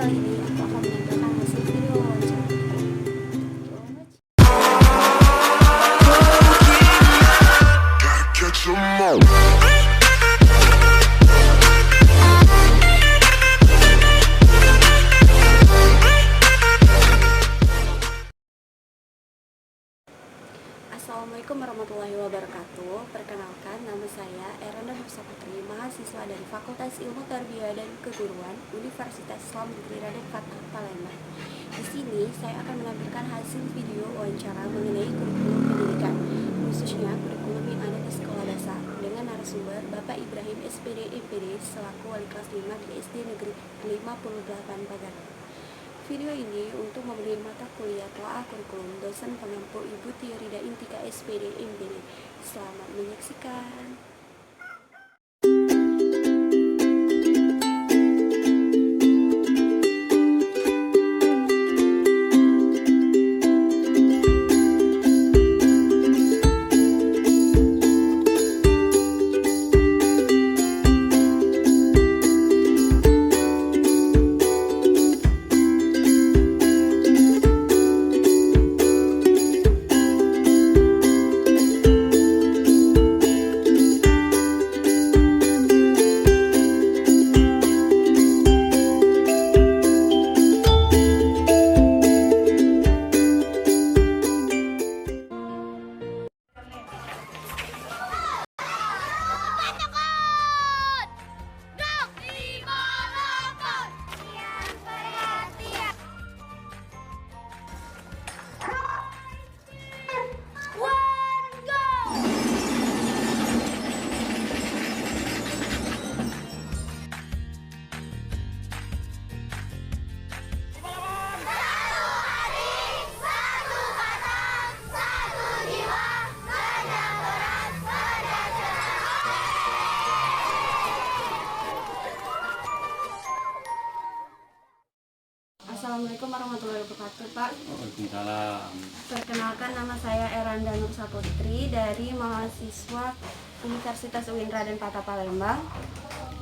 kali ini aku akan menampilkan hasil video wawancara. Assalamualaikum warahmatullahi wabarakatuh. Perkenalkan, nama saya Eranda Nursa Putri, mahasiswa dari Fakultas Ilmu Tarbiyah dan Keguruan Universitas Islam Negeri Raden Fatah, Palembang. Di sini saya akan menampilkan hasil video wawancara mengenai kurikulum pendidikan, khususnya kurikulum yang ada di sekolah dasar, dengan narasumber Bapak Ibrahim SPD MPD selaku wali kelas 5 di SD Negeri 58 Pagar. Video ini untuk memberi mata kuliah telaah kurikulum dosen pengampu Ibu Tiarida Intika SPD MPD. Selamat menyaksikan. Assalamualaikum warahmatullahi wabarakatuh, Pak. Waalaikumsalam. Perkenalkan, nama saya Eranda Nursa Putri dari mahasiswa Universitas UIN Raden Fatah, Palembang.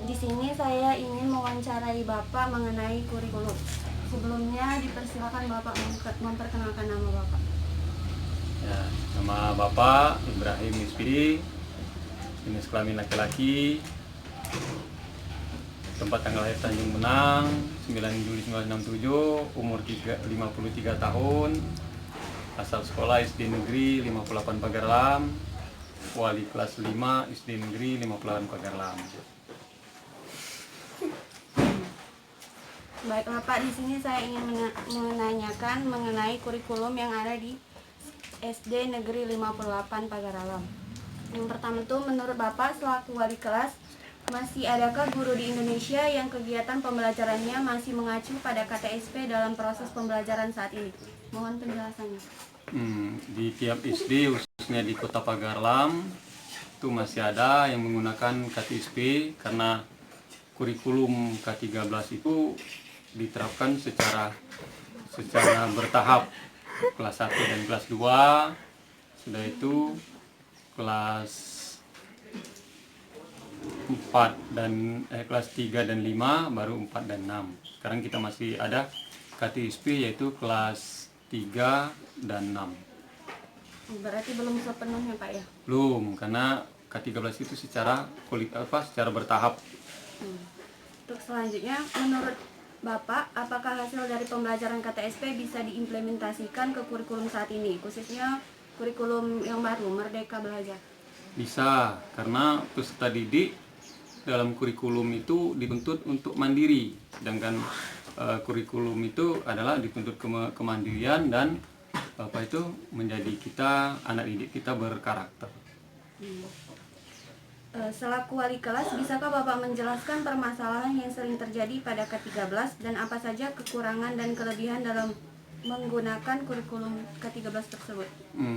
Di sini saya ingin mewawancarai Bapak mengenai kurikulum. Sebelumnya dipersilakan Bapak memperkenalkan nama Bapak. Ya, nama Bapak Ibrahim SPD, jenis kelamin laki-laki, tempat tanggal lahir Tanjung Benang, 9 Juli 1967, umur 53 tahun, asal sekolah SD Negeri 58 Pagarlam, wali kelas 5 SD Negeri 58 Pagarlam. Baiklah Pak, di sini saya ingin menanyakan mengenai kurikulum yang ada di SD Negeri 58 Pagaralam. Yang pertama itu, menurut Bapak selaku wali kelas, masih adakah guru di Indonesia yang kegiatan pembelajarannya masih mengacu pada KTSP dalam proses pembelajaran saat ini? Mohon penjelasannya. Di tiap SD, khususnya di Kota Pagarlam, itu masih ada yang menggunakan KTSP karena kurikulum K13 itu diterapkan secara bertahap. Kelas 1 dan kelas 2, sudah itu kelas 4 dan kelas 3 dan 5, baru 4 dan 6. Sekarang kita masih ada KTSP yaitu kelas 3 dan 6. Berarti belum sepenuhnya Pak ya? Belum, karena K13 itu secara bertahap. Untuk selanjutnya, menurut Bapak, apakah hasil dari pembelajaran KTSP bisa diimplementasikan ke kurikulum saat ini, khususnya kurikulum yang baru, Merdeka Belajar? Bisa, karena peserta didik dalam kurikulum itu dituntut untuk mandiri, sedangkan kurikulum itu adalah dituntut kemandirian dan menjadi anak didik kita berkarakter. Selaku wali kelas, bisakah Bapak menjelaskan permasalahan yang sering terjadi pada K13 dan apa saja kekurangan dan kelebihan dalam menggunakan kurikulum K13 tersebut?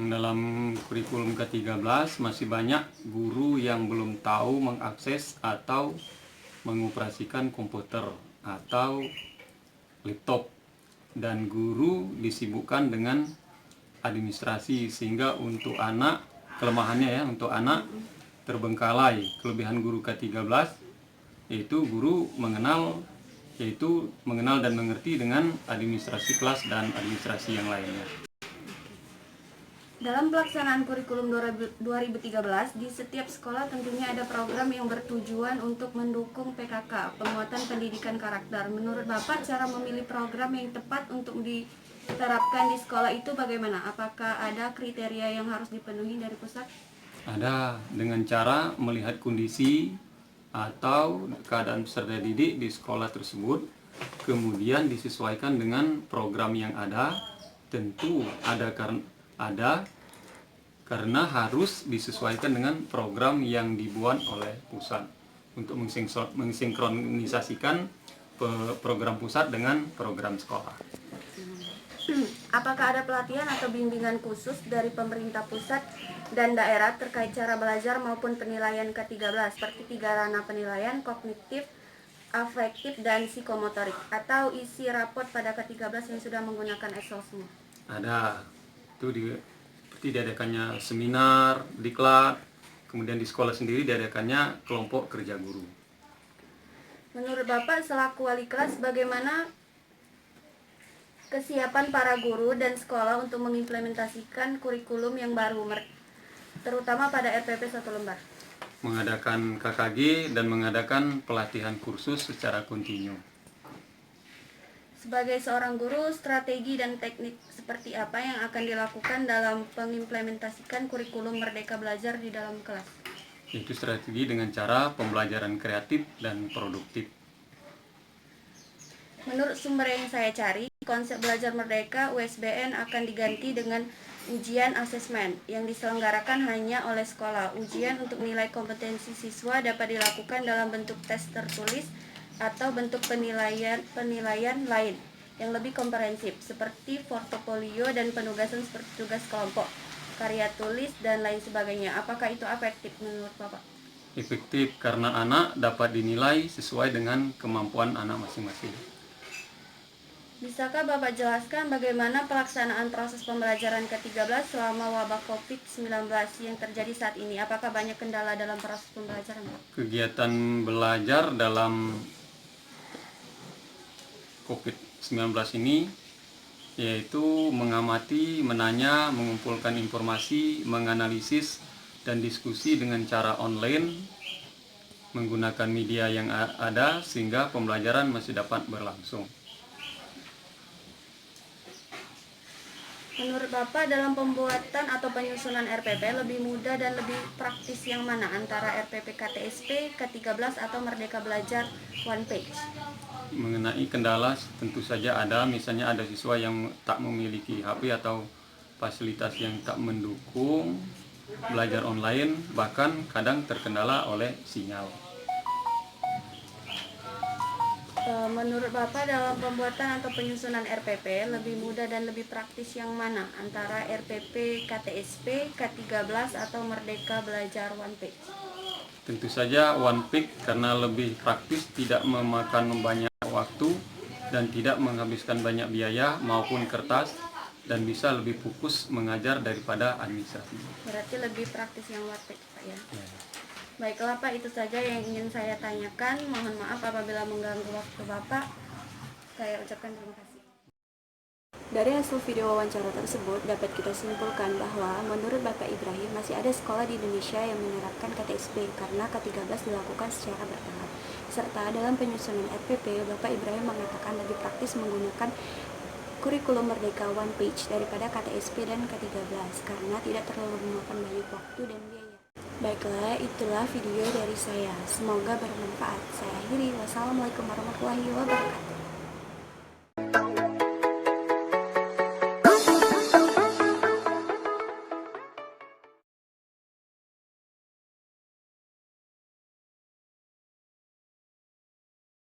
Dalam kurikulum K13 masih banyak guru yang belum tahu mengakses atau mengoperasikan komputer atau laptop, dan guru disibukkan dengan administrasi sehingga untuk anak, kelemahannya ya, untuk anak terbengkalai. Kelebihan guru K13 yaitu guru mengenal yaitu mengenal dan mengerti dengan administrasi kelas dan administrasi yang lainnya. Dalam pelaksanaan kurikulum 2013, di setiap sekolah tentunya ada program yang bertujuan untuk mendukung PKK, penguatan pendidikan karakter. Menurut Bapak, cara memilih program yang tepat untuk diterapkan di sekolah itu bagaimana? Apakah ada kriteria yang harus dipenuhi dari pusat? Ada, dengan cara melihat kondisi atau keadaan peserta didik di sekolah tersebut, kemudian disesuaikan dengan program yang ada. Tentu karena harus disesuaikan dengan program yang dibuat oleh pusat untuk mensinkronisasikan program pusat dengan program sekolah. Apakah ada pelatihan atau bimbingan khusus dari pemerintah pusat dan daerah terkait cara belajar maupun penilaian ke-13 seperti 3 ranah penilaian, kognitif, afektif, dan psikomotorik, atau isi rapot pada ke-13 yang sudah menggunakan Excel semua? Ada, itu seperti diadakannya seminar, diklat, kemudian di sekolah sendiri diadakannya kelompok kerja guru. Menurut Bapak selaku wali kelas, bagaimana kesiapan para guru dan sekolah untuk mengimplementasikan kurikulum yang baru, terutama pada RPP 1 lembar? Mengadakan KKG dan mengadakan pelatihan kursus secara kontinu. Sebagai seorang guru, strategi dan teknik seperti apa yang akan dilakukan dalam mengimplementasikan kurikulum Merdeka Belajar di dalam kelas? Itu strategi dengan cara pembelajaran kreatif dan produktif. Menurut sumber yang saya cari, konsep belajar merdeka USBN akan diganti dengan ujian asesmen yang diselenggarakan hanya oleh sekolah. Ujian untuk nilai kompetensi siswa dapat dilakukan dalam bentuk tes tertulis atau bentuk penilaian lain yang lebih komprehensif seperti portofolio dan penugasan seperti tugas kelompok, karya tulis, dan lain sebagainya. Apakah itu efektif menurut Bapak? Efektif karena anak dapat dinilai sesuai dengan kemampuan anak masing-masing. Bisakah Bapak jelaskan bagaimana pelaksanaan proses pembelajaran ke-13 selama wabah COVID-19 yang terjadi saat ini? Apakah banyak kendala dalam proses pembelajaran, Pak? Kegiatan belajar dalam COVID-19 ini yaitu mengamati, menanya, mengumpulkan informasi, menganalisis, dan diskusi dengan cara online menggunakan media yang ada sehingga pembelajaran masih dapat berlangsung. Menurut Bapak, dalam pembuatan atau penyusunan RPP lebih mudah dan lebih praktis yang mana antara RPP KTSP, K13 atau Merdeka Belajar One Page? Mengenai kendala tentu saja ada, misalnya ada siswa yang tak memiliki HP atau fasilitas yang tak mendukung belajar online, bahkan kadang terkendala oleh sinyal. Menurut Bapak, dalam pembuatan atau penyusunan RPP lebih mudah dan lebih praktis yang mana antara RPP KTSP, K13 atau Merdeka Belajar One Page? Tentu saja One Page karena lebih praktis, tidak memakan banyak waktu dan tidak menghabiskan banyak biaya maupun kertas, dan bisa lebih fokus mengajar daripada administrasi. Berarti lebih praktis yang One Page, Pak, ya? Baiklah Pak, itu saja yang ingin saya tanyakan. Mohon maaf apabila mengganggu waktu Bapak. Saya ucapkan terima kasih. Dari hasil video wawancara tersebut dapat kita simpulkan bahwa menurut Bapak Ibrahim masih ada sekolah di Indonesia yang menerapkan KTSP karena K13 dilakukan secara bertahap. Serta dalam penyusunan RPP, Bapak Ibrahim mengatakan lebih praktis menggunakan kurikulum Merdeka One Page daripada KTSP dan K13 karena tidak terlalu memakan banyak waktu dan biaya. Baiklah, itulah video dari saya. Semoga bermanfaat. Saya akhiri. Wassalamualaikum warahmatullahi wabarakatuh.